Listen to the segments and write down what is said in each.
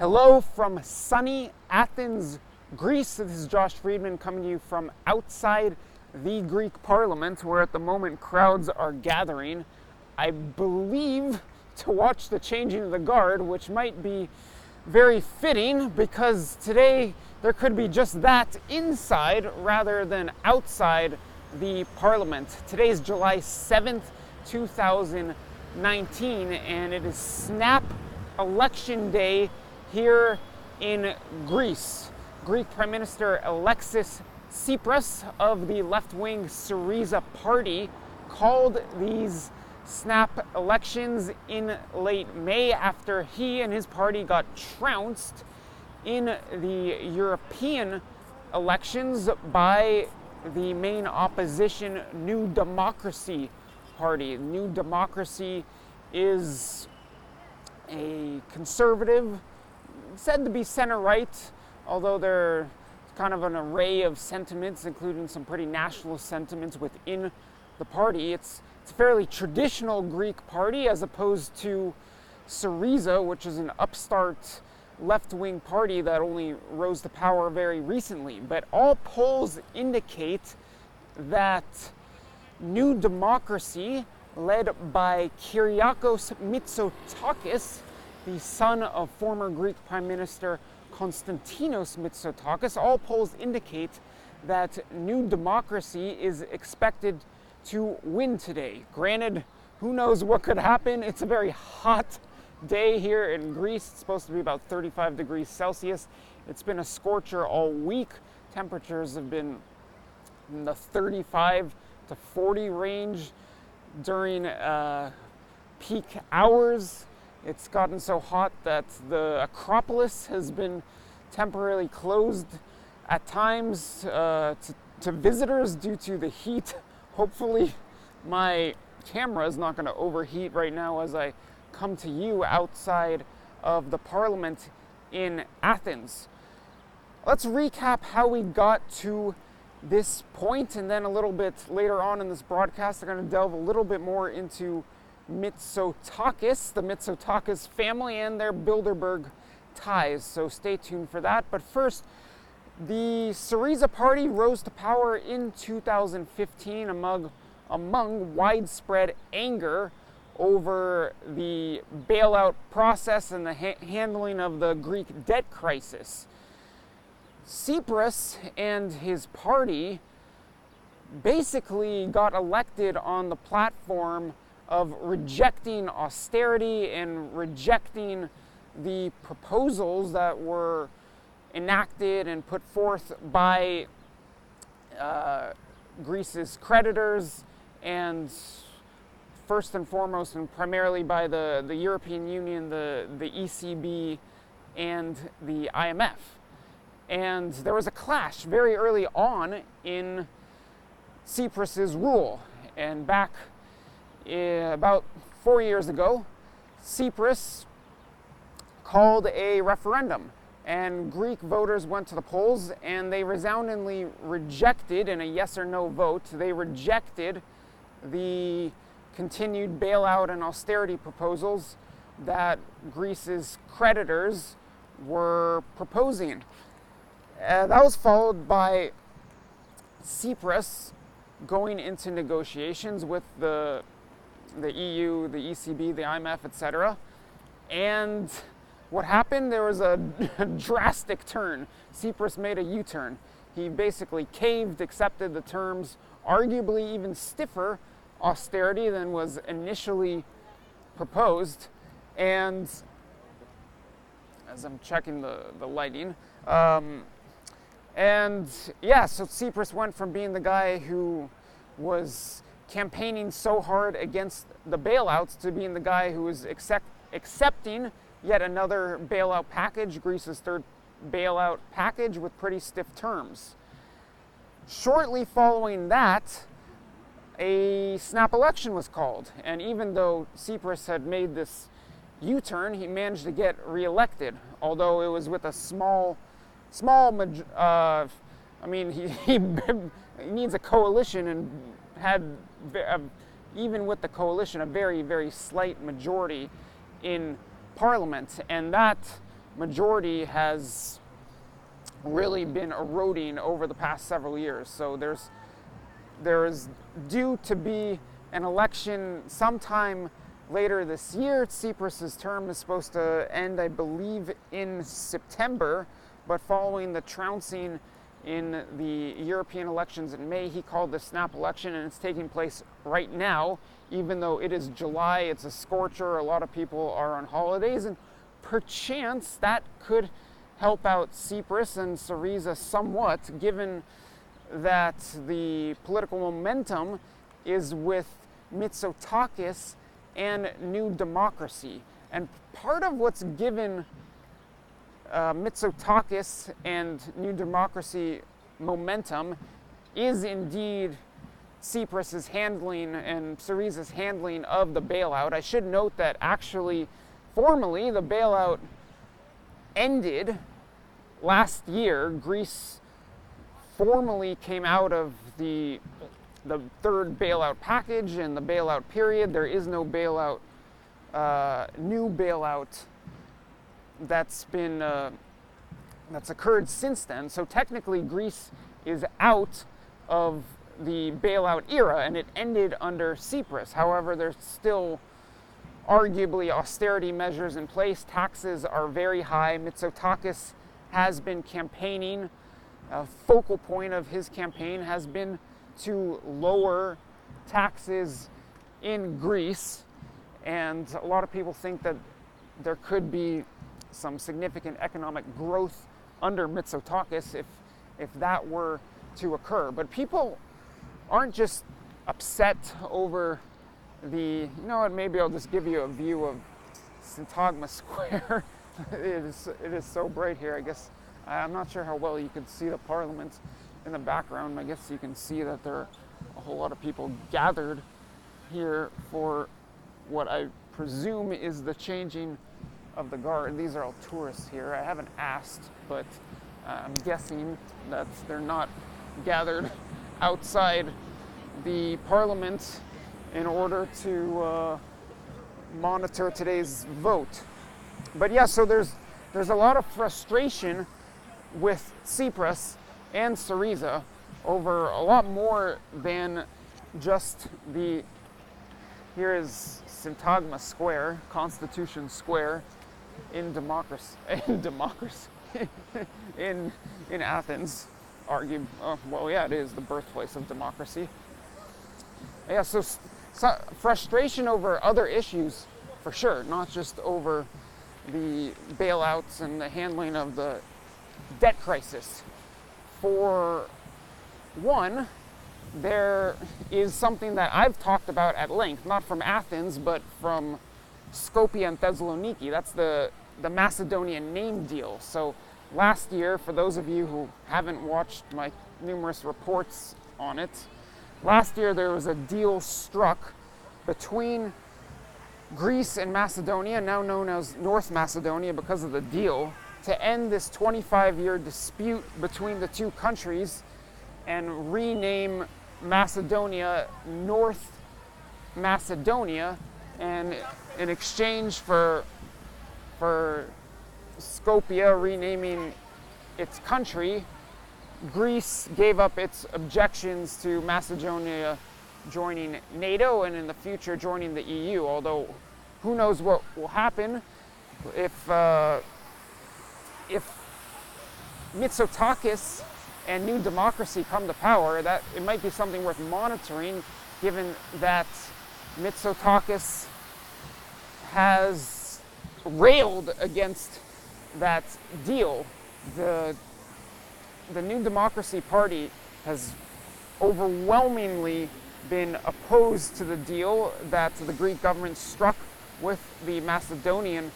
Hello from sunny Athens, Greece. This is Josh Friedman coming to you from outside the Greek parliament, where at the moment crowds are gathering, I believe, to watch the changing of the guard, which might be very fitting because today there could be just that inside rather than outside the parliament. Today is July 7th, 2019, and it is snap election day here in Greece. Greek Prime Minister Alexis Tsipras of the left-wing Syriza party called these snap elections in late May after he and his party got trounced in the European elections by the main opposition New Democracy party. New Democracy is a conservative, said to be center-right, although they're kind of an array of sentiments, including some pretty nationalist sentiments within the party. It's a fairly traditional Greek party as opposed to Syriza, which is an upstart left-wing party that only rose to power very recently. But all polls indicate that New Democracy, led by Kyriakos Mitsotakis, the son of former Greek Prime Minister Konstantinos Mitsotakis, all polls indicate that New Democracy is expected to win today. Granted, who knows what could happen? It's a very hot day here in Greece. It's supposed to be about 35 degrees Celsius. It's been a scorcher all week. Temperatures have been in the 35 to 40 range during peak hours. It's gotten so hot that the Acropolis has been temporarily closed at times to visitors due to the heat. Hopefully my camera is not going to overheat right now as I come to you outside of the parliament in Athens. Let's recap how we got to this point, and then a little bit later on in this broadcast, I'm going to delve a little bit more into Mitsotakis, the Mitsotakis family, and their Bilderberg ties. So stay tuned for that. But first, the Syriza party rose to power in 2015 among widespread anger over the bailout process and the handling of the Greek debt crisis. Tsipras and his party basically got elected on the platform of rejecting austerity and rejecting the proposals that were enacted and put forth by Greece's creditors, and first and foremost and primarily by the European Union, the ECB, and the IMF. And there was a clash very early on in Tsipras's rule. And back about 4 years ago, Tsipras called a referendum, and Greek voters went to the polls and they resoundingly rejected, in a yes or no vote, they rejected the continued bailout and austerity proposals that Greece's creditors were proposing. That was followed by Tsipras going into negotiations with the EU, the ECB, the IMF, etc. And what happened? There was a drastic turn. Tsipras made a U-turn. He basically caved, accepted the terms, arguably even stiffer austerity than was initially proposed. And as I'm checking the lighting, and yeah, so Tsipras went from being the guy who was campaigning so hard against the bailouts to being the guy who was accepting yet another bailout package, Greece's third bailout package, with pretty stiff terms. Shortly following that, a snap election was called, and even though Tsipras had made this U-turn, he managed to get reelected, although it was with a small he needs a coalition, and had, even with the coalition, a very, very slight majority in Parliament. And that majority has really been eroding over the past several years. So there is due to be an election sometime later this year. Tsipras's term is supposed to end, I believe, in September, but following the trouncing in the European elections in May, he called the snap election, and it's taking place right now. Even though it is July, it's a scorcher, a lot of people are on holidays, and perchance that could help out Tsipras and Syriza somewhat, given that the political momentum is with Mitsotakis and New Democracy. And part of what's given Mitsotakis and New Democracy momentum is indeed Tsipras's handling and Syriza's handling of the bailout. I should note that actually, formally, the bailout ended last year. Greece formally came out of the third bailout package and the bailout period. There is no bailout, new bailout that's occurred since then. So technically, Greece is out of the bailout era, and it ended under Tsipras. However, there's still arguably austerity measures in place. Taxes are very high. Mitsotakis has been campaigning. A focal point of his campaign has been to lower taxes in Greece, and a lot of people think that there could be some significant economic growth under Mitsotakis if that were to occur. But people aren't just upset over you know what, maybe I'll just give you a view of Syntagma Square. It is so bright here. I guess I'm not sure how well you can see the Parliament in the background. I guess you can see that there are a whole lot of people gathered here for what I presume is the changing of the guard. These are all tourists here. I haven't asked, but I'm guessing that they're not gathered outside the Parliament in order to monitor today's vote. But yeah, so there's a lot of frustration with Tsipras and Syriza over a lot more than just here is Syntagma Square, Constitution Square in in Athens. Well, yeah, it is the birthplace of democracy. Yeah, so frustration over other issues for sure, not just over the bailouts and the handling of the debt crisis. For one, there is something that I've talked about at length, not from Athens, but from Skopje and Thessaloniki. That's the Macedonian name deal. So last year, for those of you who haven't watched my numerous reports on it, last year there was a deal struck between Greece and Macedonia, now known as North Macedonia because of the deal, to end this 25-year dispute between the two countries and rename Macedonia North Macedonia. And in exchange for Skopje renaming its country, Greece gave up its objections to Macedonia joining NATO and in the future joining the EU, although who knows what will happen if Mitsotakis and New Democracy come to power. That it might be something worth monitoring, given that Mitsotakis has railed against that deal. The New Democracy Party has overwhelmingly been opposed to the deal that the Greek government struck with the Macedonian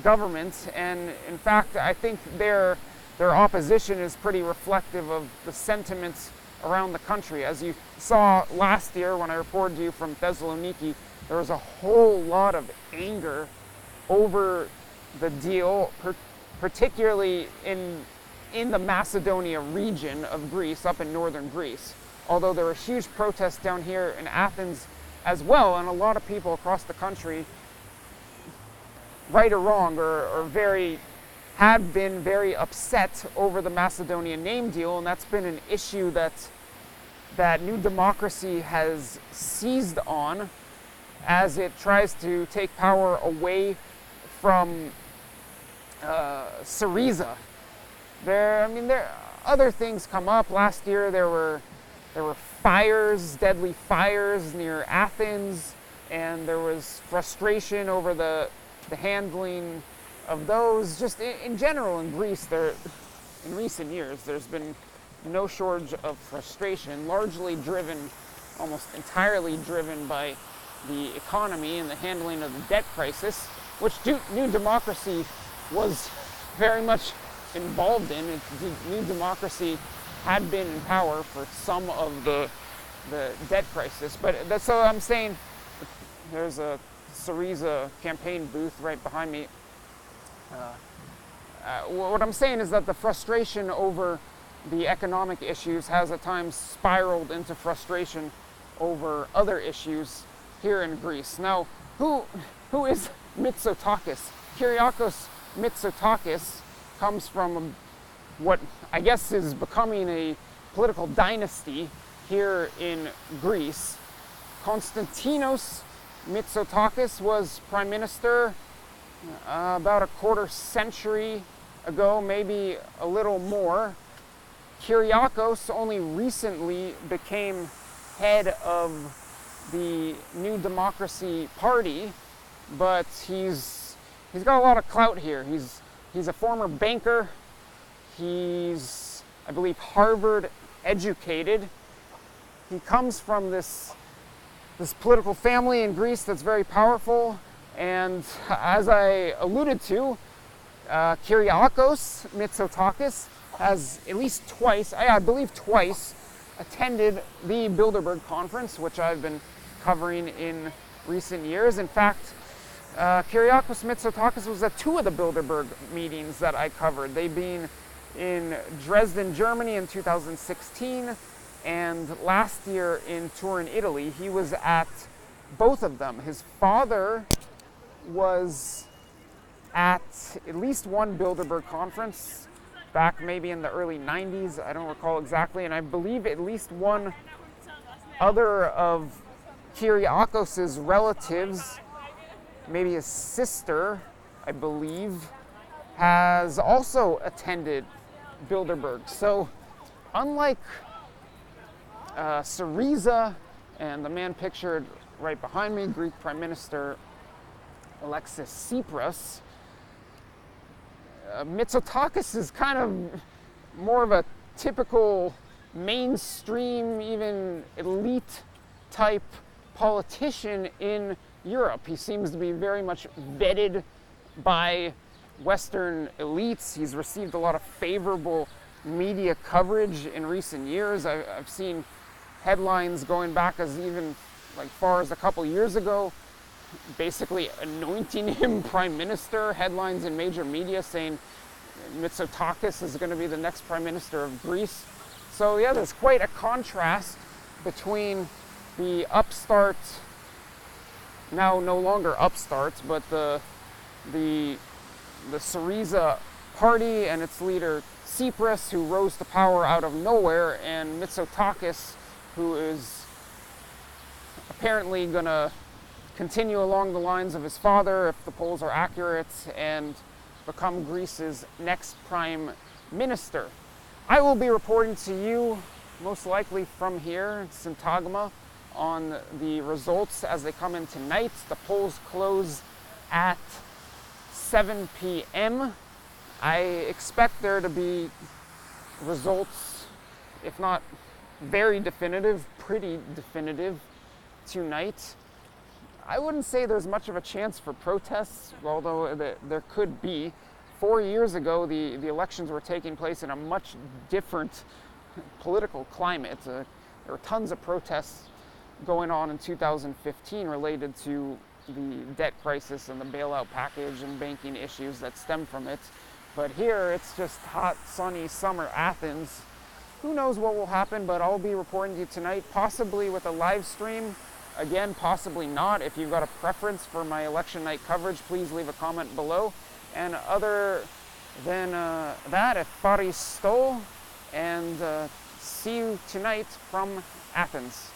government, and in fact I think their opposition is pretty reflective of the sentiments around the country. As you saw last year when I reported to you from Thessaloniki, there was a whole lot of anger over the deal, particularly in the Macedonia region of Greece, up in northern Greece. Although there were huge protests down here in Athens as well, and a lot of people across the country, right or wrong, are very had been very upset over the Macedonian name deal, and that's been an issue that New Democracy has seized on as it tries to take power away from Syriza. There other things come up. Last year there were fires, deadly fires near Athens, and there was frustration over the handling of those. Just in general in Greece, in recent years, there's been no shortage of frustration, largely driven, almost entirely driven by the economy and the handling of the debt crisis, which New Democracy was very much involved in. New Democracy had been in power for some of the debt crisis, but that's so I'm saying. There's a Syriza campaign booth right behind me. What I'm saying is that the frustration over the economic issues has at times spiraled into frustration over other issues here in Greece. Now, who is Mitsotakis? Kyriakos Mitsotakis comes from what I guess is becoming a political dynasty here in Greece. Konstantinos Mitsotakis was prime minister about a quarter century ago, maybe a little more. Kyriakos only recently became head of the New Democracy Party, but he's got a lot of clout here. He's a former banker. He's, I believe, Harvard educated. He comes from this political family in Greece that's very powerful, and as I alluded to, Kyriakos Mitsotakis has at least twice, I believe twice, attended the Bilderberg conference, which I've been covering in recent years. In fact, Kyriakos Mitsotakis was at two of the Bilderberg meetings that I covered, they being in Dresden, Germany in 2016, and last year in Turin, Italy. He was at both of them. His father was at least one Bilderberg conference back maybe in the early 90s, I don't recall exactly, and I believe at least one other of Kyriakos's relatives, maybe his sister, I believe, has also attended Bilderberg. So unlike Syriza and the man pictured right behind me, Greek Prime Minister Alexis Tsipras, Mitsotakis is kind of more of a typical mainstream, even elite type politician in Europe. He seems to be very much vetted by Western elites. He's received a lot of favorable media coverage in recent years. I've seen headlines going back as even like far as a couple years ago, basically anointing him prime minister. Headlines in major media saying Mitsotakis is going to be the next prime minister of Greece. So yeah, there's quite a contrast between the upstart, now no longer upstart, but the Syriza party and its leader Tsipras, who rose to power out of nowhere, and Mitsotakis, who is apparently going to continue along the lines of his father, if the polls are accurate, and become Greece's next prime minister. I will be reporting to you, most likely from here, Syntagma, on the results as they come in tonight. The polls close at 7 p.m. I expect there to be results, if not very definitive, pretty definitive tonight. I wouldn't say there's much of a chance for protests, although there could be. 4 years ago, the elections were taking place in a much different political climate. There were tons of protests going on in 2015 related to the debt crisis and the bailout package and banking issues that stem from it. But here, it's just hot, sunny summer Athens. Who knows what will happen, but I'll be reporting to you tonight, possibly with a live stream. Again, possibly not. If you've got a preference for my election night coverage, please leave a comment below. And other than that, Efaristo, and see you tonight from Athens.